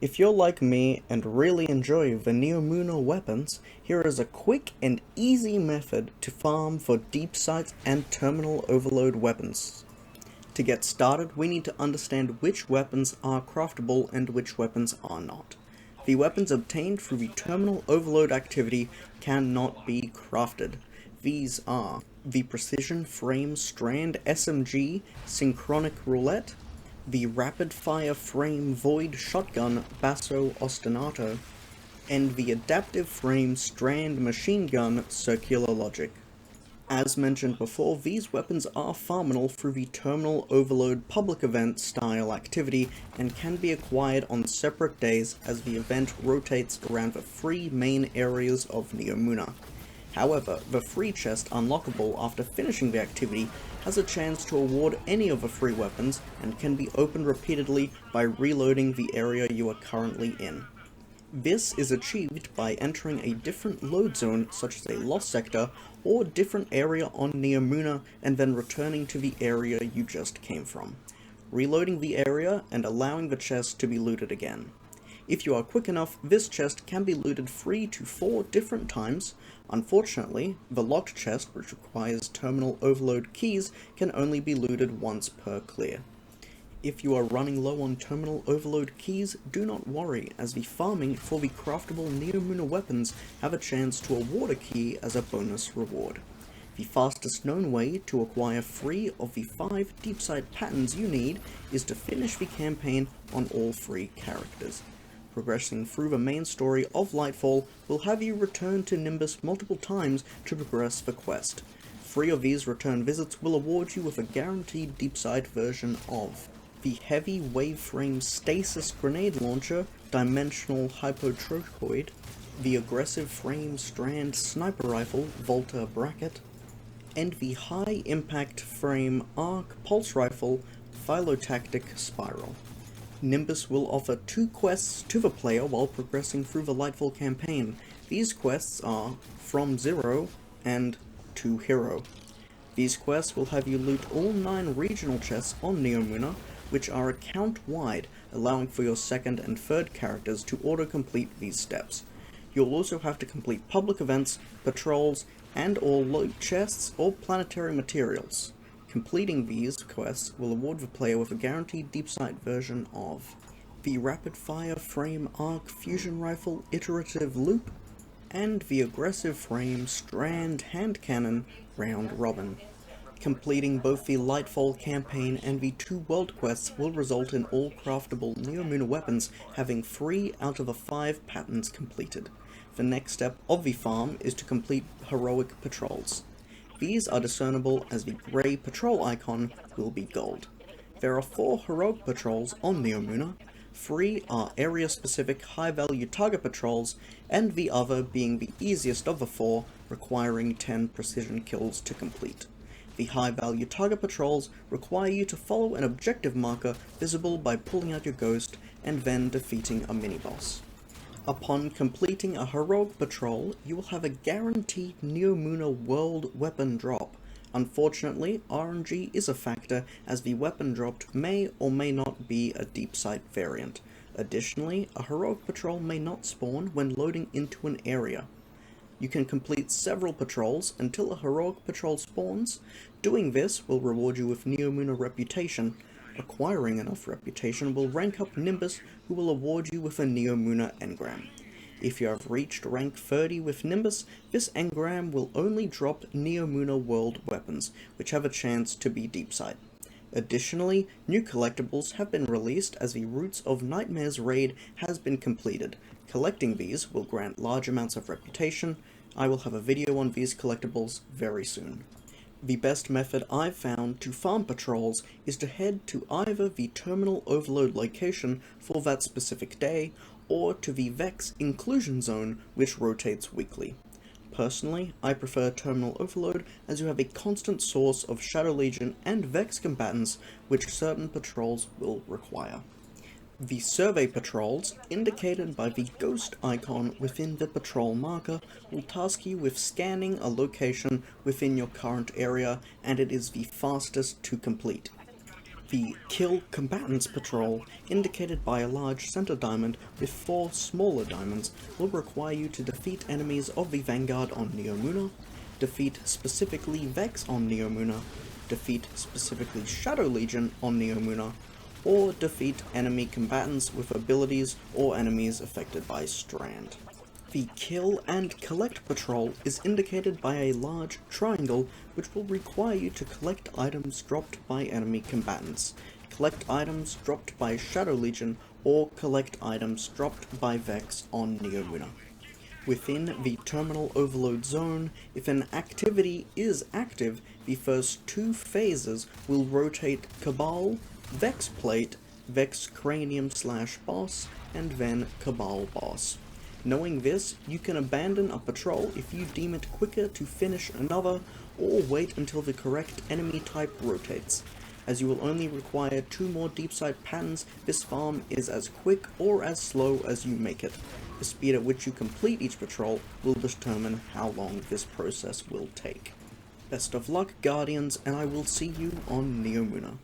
If you're like me and really enjoy the Neomnua weapons, here is a quick and easy method to farm for Deepsight and Terminal Overload weapons. To get started, we need to understand which weapons are craftable and which weapons are not. The weapons obtained through the Terminal Overload activity cannot be crafted. These are the Precision Frame Strand SMG Synchronic Roulette, the Rapid Fire Frame Void Shotgun Basso Ostinato, and the Adaptive Frame Strand Machine Gun Circular Logic. As mentioned before, these weapons are farmable through the Terminal Overload public event style activity and can be acquired on separate days as the event rotates around the three main areas of Neomnua. However, the free chest unlockable after finishing the activity has a chance to award any of the free weapons and can be opened repeatedly by reloading the area you are currently in. This is achieved by entering a different load zone such as a lost sector or different area on Neomnua and then returning to the area you just came from, reloading the area and allowing the chest to be looted again. If you are quick enough, this chest can be looted 3 to 4 different times. Unfortunately, the locked chest, which requires terminal overload keys, can only be looted once per clear. If you are running low on terminal overload keys, do not worry, as the farming for the craftable Neomnua weapons have a chance to award a key as a bonus reward. The fastest known way to acquire 3 of the 5 Deepsight patterns you need is to finish the campaign on all 3 characters. Progressing through the main story of Lightfall will have you return to Nimbus multiple times to progress the quest. 3 of these return visits will award you with a guaranteed Deepsight version of the Heavy Waveframe Stasis Grenade Launcher Dimensional Hypotrochoid, the Aggressive Frame Strand Sniper Rifle Volta Bracket, and the High Impact Frame Arc Pulse Rifle Phylotactic Spiral. Nimbus will offer 2 quests to the player while progressing through the Lightfall campaign. These quests are From Zero and To Hero. These quests will have you loot all 9 regional chests on Neomnua, which are account-wide, allowing for your second and third characters to auto-complete these steps. You'll also have to complete public events, patrols, and or loot chests or planetary materials. Completing these quests will award the player with a guaranteed Deepsight version of the Rapid Fire Frame Arc Fusion Rifle Iterative Loop and the Aggressive Frame Strand Hand Cannon Round Robin. Completing both the Lightfall campaign and the 2 world quests will result in all craftable Neomnua weapons having 3 out of the 5 patterns completed. The next step of the farm is to complete heroic patrols. These are discernible as the grey patrol icon will be gold. There are 4 heroic patrols on Neomnua, 3 are area-specific high-value target patrols, and the other being the easiest of the 4, requiring 10 precision kills to complete. The high-value target patrols require you to follow an objective marker visible by pulling out your ghost and then defeating a mini-boss. Upon completing a heroic patrol, you will have a guaranteed Neomnua world weapon drop. Unfortunately, RNG is a factor as the weapon dropped may or may not be a Deepsight variant. Additionally, a heroic patrol may not spawn when loading into an area. You can complete several patrols until a heroic patrol spawns. Doing this will reward you with Neomnua reputation. Acquiring enough reputation will rank up Nimbus, who will award you with a Neomnua engram. If you have reached rank 30 with Nimbus, this engram will only drop Neomnua world weapons, which have a chance to be Deepsight. Additionally, new collectibles have been released as the Roots of Nightmares raid has been completed. Collecting these will grant large amounts of reputation. I will have a video on these collectibles very soon. The best method I've found to farm patrols is to head to either the Terminal Overload location for that specific day, or to the Vex Inclusion Zone, which rotates weekly. Personally, I prefer Terminal Overload as you have a constant source of Shadow Legion and Vex combatants which certain patrols will require. The survey patrols, indicated by the ghost icon within the patrol marker, will task you with scanning a location within your current area, and it is the fastest to complete. The Kill Combatants patrol, indicated by a large center diamond with 4 smaller diamonds, will require you to defeat enemies of the Vanguard on Neomnua, defeat specifically Vex on Neomnua, defeat specifically Shadow Legion on Neomnua, or defeat enemy combatants with abilities or enemies affected by Strand. The Kill and Collect patrol is indicated by a large triangle which will require you to collect items dropped by enemy combatants, collect items dropped by Shadow Legion, or collect items dropped by Vex on Neomnua. Within the Terminal Overload Zone, if an activity is active, the first 2 phases will rotate Cabal, Vex Plate, Vex Cranium/Boss, and then Cabal Boss. Knowing this, you can abandon a patrol if you deem it quicker to finish another, or wait until the correct enemy type rotates. As you will only require 2 more Deepsight patterns, this farm is as quick or as slow as you make it. The speed at which you complete each patrol will determine how long this process will take. Best of luck, Guardians, and I will see you on Neomnua.